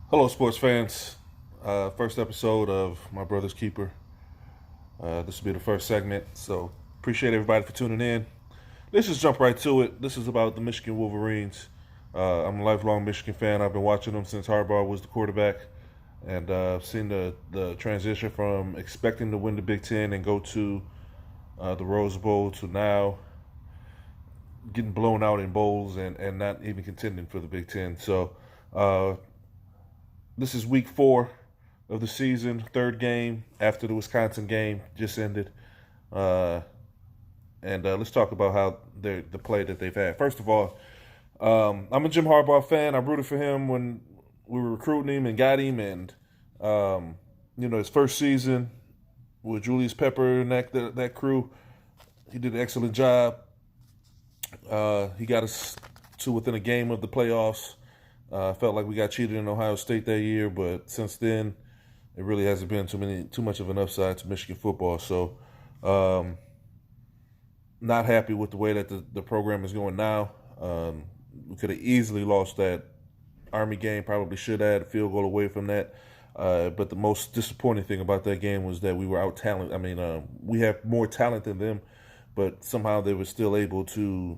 Hello, sports fans. First episode of My Brother's Keeper. This will be the first segment, so appreciate everybody for tuning in. Let's just jump right to it. This is about the Michigan Wolverines. I'm a lifelong Michigan fan. I've been watching them since Harbaugh was the quarterback, and seen the transition from expecting to win the Big Ten and go to the Rose Bowl to now getting blown out in bowls and not even contending for the Big Ten. So uh, this is week 4 of the season, third game after the Wisconsin game just ended. Uh, and let's talk about how the play that they've had. First of all, I'm a Jim Harbaugh fan. I rooted for him when we were recruiting him and got him. And, his first season with Julius Pepper and that crew, he did an excellent job. He got us to within a game of the playoffs. Felt like we got cheated in Ohio State that year, but since then, it really hasn't been too much of an upside to Michigan football. So, not happy with the way that the program is going now. We could have easily lost that Army game. Probably should have had a field goal away from that. But the most disappointing thing about that game was that we were out talent. I mean, we have more talent than them, but somehow they were still able to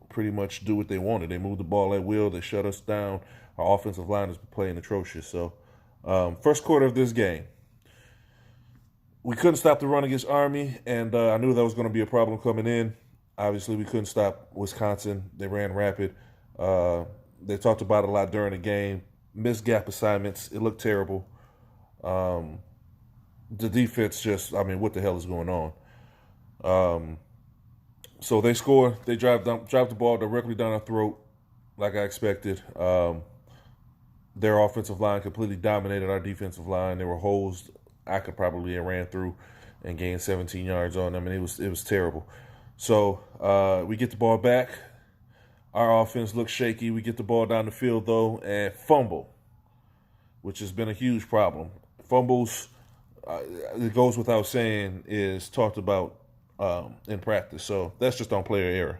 pretty much do what they wanted. They moved the ball at will. They shut us down. Our offensive line is playing atrocious. So, first quarter of this game, we couldn't stop the run against Army, and I knew that was going to be a problem coming in. Obviously, we couldn't stop Wisconsin. They ran rapid. They talked about it a lot during the game. Missed gap assignments. It looked terrible. The defense what the hell is going on? So they score. They drive the ball directly down our throat, like I expected. Their offensive line completely dominated our defensive line. There were holes I could probably have ran through and gained 17 yards on them, and it was terrible. So we get the ball back. Our offense looks shaky. We get the ball down the field, though, and fumble, which has been a huge problem. Fumbles, it goes without saying, is talked about in practice. So that's just on player error.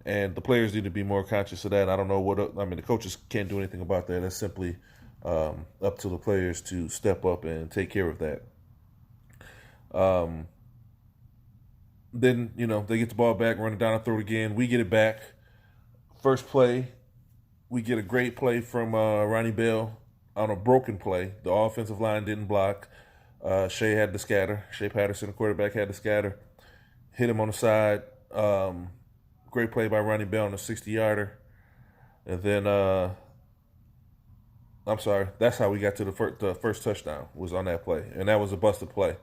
And the players need to be more conscious of that. I don't know the coaches can't do anything about that. That's simply up to the players to step up and take care of that. Then, they get the ball back, run it down and throw it again. We get it back. First play, we get a great play from Ronnie Bell on a broken play. The offensive line didn't block. Shea had to scatter. Shea Patterson, the quarterback, had to scatter. Hit him on the side. Great play by Ronnie Bell on a 60-yarder. And then, that's how we got to the first touchdown, was on that play. And that was a busted play.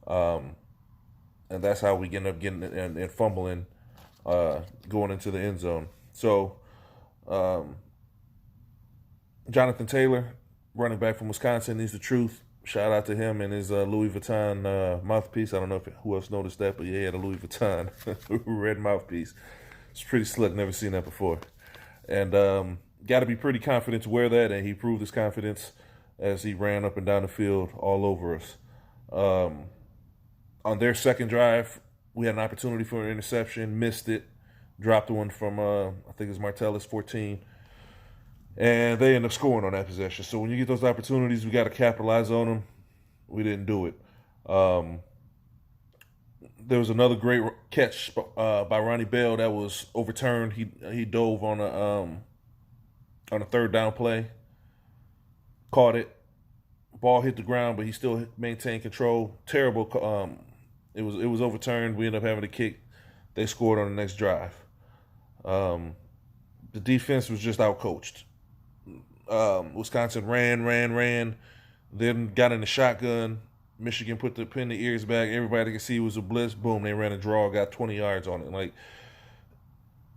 And that's how we ended up getting and fumbling, going into the end zone. So, Jonathan Taylor, running back from Wisconsin, he's the truth. Shout out to him and his Louis Vuitton mouthpiece. I don't know who else noticed that, but he had a Louis Vuitton red mouthpiece. It's pretty slick. Never seen that before. And got to be pretty confident to wear that, and he proved his confidence as he ran up and down the field all over us. On their second drive, we had an opportunity for an interception, missed it, dropped one from, I think it was Martellus, 14. And they end up scoring on that possession. So when you get those opportunities, we got to capitalize on them. We didn't do it. There was another great catch by Ronnie Bell that was overturned. He dove on a third down play, caught it. Ball hit the ground, but he still maintained control. Terrible. It was overturned. We ended up having to kick. They scored on the next drive. The defense was just outcoached. Wisconsin ran, then got in the shotgun. Michigan put the pin the ears back. Everybody could see it was a blitz. Boom, they ran a draw, got 20 yards on it. Like,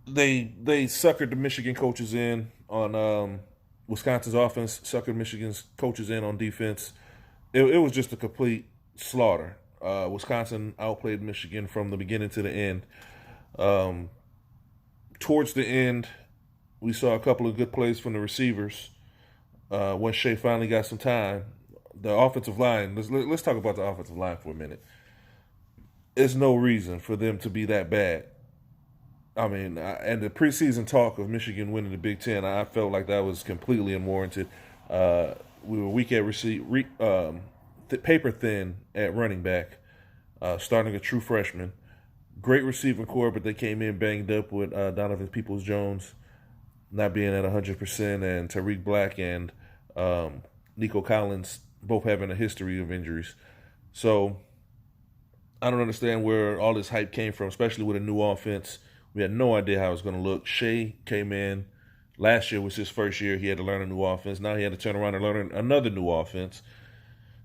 they suckered the Michigan coaches in on Wisconsin's offense, suckered Michigan's coaches in on defense. It was just a complete slaughter. Wisconsin outplayed Michigan from the beginning to the end. Towards the end, we saw a couple of good plays from the receivers. When Shea finally got some time, the offensive line. Let's talk about the offensive line for a minute. There's no reason for them to be that bad. I mean, and the preseason talk of Michigan winning the Big Ten, I felt like that was completely unwarranted. we were weak at paper thin at running back, starting a true freshman. Great receiving core, but they came in banged up with Donovan Peoples-Jones not being at 100%, and Tariq Black and Nico Collins both having a history of injuries. So I don't understand where all this hype came from, especially with a new offense. We had no idea how it was going to look. Shea came in. Last year was his first year. He had to learn a new offense. Now he had to turn around and learn another new offense.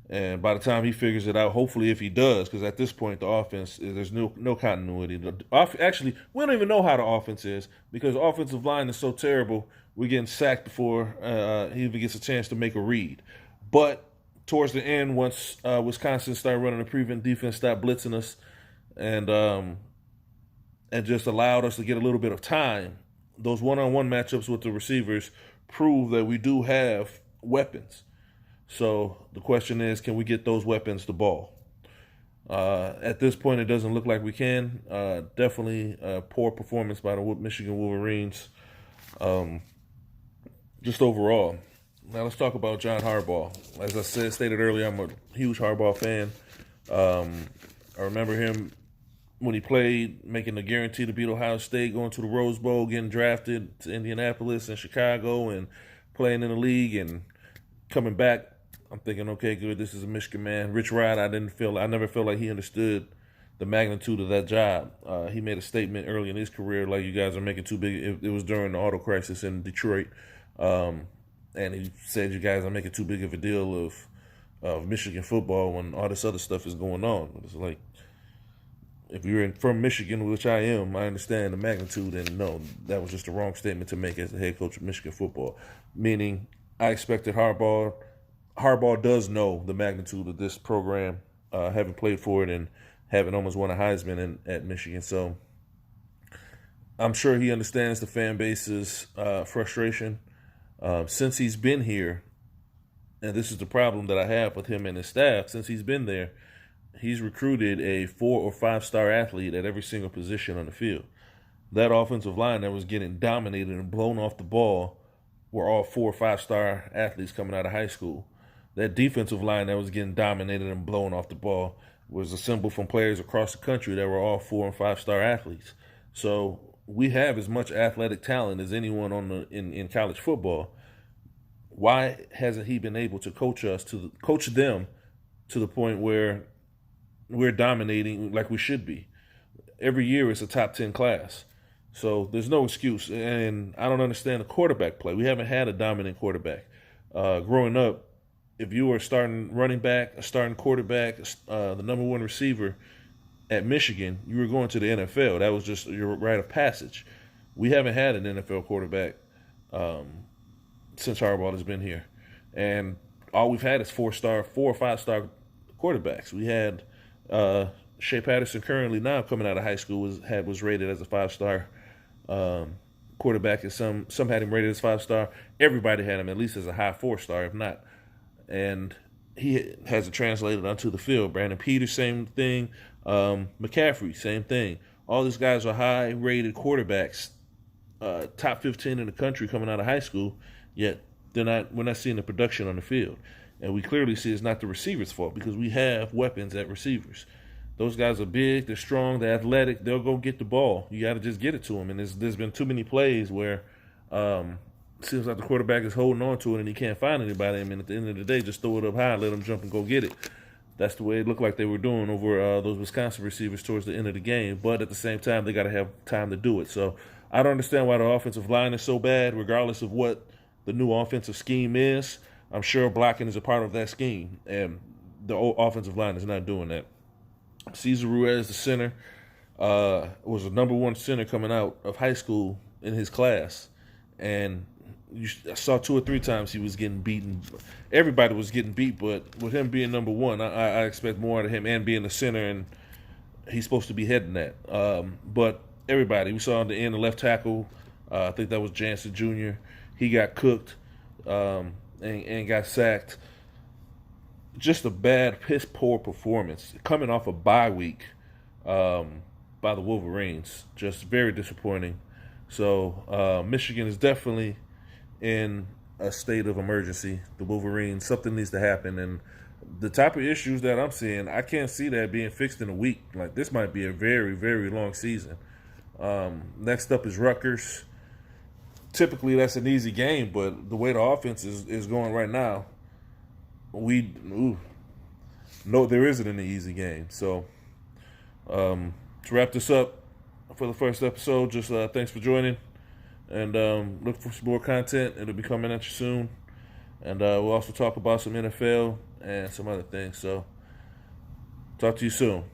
And by the time he figures it out, hopefully if he does, because at this point the offense, there's no continuity. Actually, we don't even know how the offense is because the offensive line is so terrible, we're getting sacked before he even gets a chance to make a read. But towards the end, once Wisconsin started running a prevent defense, stopped blitzing us, and just allowed us to get a little bit of time, those one-on-one matchups with the receivers prove that we do have weapons. So the question is, can we get those weapons the ball? At this point, it doesn't look like we can. Definitely a poor performance by the Michigan Wolverines. Just overall. Now let's talk about John Harbaugh. As I stated earlier, I'm a huge Harbaugh fan. I remember him when he played, making the guarantee to beat Ohio State, going to the Rose Bowl, getting drafted to Indianapolis and Chicago, and playing in the league and coming back. I'm thinking, okay, good, this is a Michigan man. Rich Rod, I never felt like he understood the magnitude of that job. He made a statement early in his career, like, you guys are making too big. It was during the auto crisis in Detroit. And he said, you guys are making too big of a deal of Michigan football when all this other stuff is going on. It's like, if you're from Michigan, which I am, I understand the magnitude, and no, that was just the wrong statement to make as the head coach of Michigan football. Meaning, I expected Harbaugh. Harbaugh does know the magnitude of this program, having played for it and having almost won a Heisman at Michigan. So I'm sure he understands the fan base's frustration. Since he's been here, and this is the problem that I have with him and his staff, since he's been there, he's recruited a 4 or 5 star athlete at every single position on the field. That offensive line that was getting dominated and blown off the ball were all 4 or 5 star athletes coming out of high school. That defensive line that was getting dominated and blown off the ball was assembled from players across the country that were all 4 and 5 star athletes. So we have as much athletic talent as anyone in college football. Why hasn't he been able to coach them to the point where we're dominating like we should be? Every year it's a top 10 class. So there's no excuse. And I don't understand the quarterback play. We haven't had a dominant quarterback. Growing up, if you were a starting running back, a starting quarterback, the number one receiver at Michigan, you were going to the NFL. That was just your rite of passage. We haven't had an NFL quarterback since Harbaugh has been here. And all we've had is 4 or 5 star quarterbacks. We had Shea Patterson currently now coming out of high school was rated as a 5-star quarterback, and some had him rated as 5-star. Everybody had him at least as a high 4-star, if not. And he has it translated onto the field. Brandon Peters, same thing. McCaffrey, same thing. All these guys are high-rated quarterbacks, top 15 in the country coming out of high school, yet we're not seeing the production on the field. And we clearly see it's not the receiver's fault because we have weapons at receivers. Those guys are big, they're strong, they're athletic, they'll go get the ball. You got to just get it to them. And there's been too many plays where it seems like the quarterback is holding on to it and he can't find anybody. I mean, at the end of the day, just throw it up high, let them jump and go get it. That's the way it looked like they were doing over those Wisconsin receivers towards the end of the game. But at the same time, they got to have time to do it. So I don't understand why the offensive line is so bad, regardless of what the new offensive scheme is. I'm sure blocking is a part of that scheme, and the offensive line is not doing that. Cesar Ruiz, the center, was the number 1 center coming out of high school in his class. And I saw 2 or 3 times he was getting beaten. Everybody was getting beat, but with him being number 1, I expect more out of him, and being the center, and he's supposed to be heading that. But everybody, we saw on the end, the left tackle, I think that was Jansen Jr., he got cooked and got sacked. Just a bad, piss-poor performance. Coming off a bye week by the Wolverines. Just very disappointing. So Michigan is definitely in a state of emergency. The Wolverine, something needs to happen, and the type of issues that I'm seeing, I can't see that being fixed in a week. Like, this might be a very, very long season. Next up is Rutgers. Typically, that's an easy game, but the way the offense is going right now, no, there isn't an easy game. So, to wrap this up for the first episode, just thanks for joining, and look for some more content. It'll be coming at you soon, and we'll also talk about some NFL and some other things. So, talk to you soon.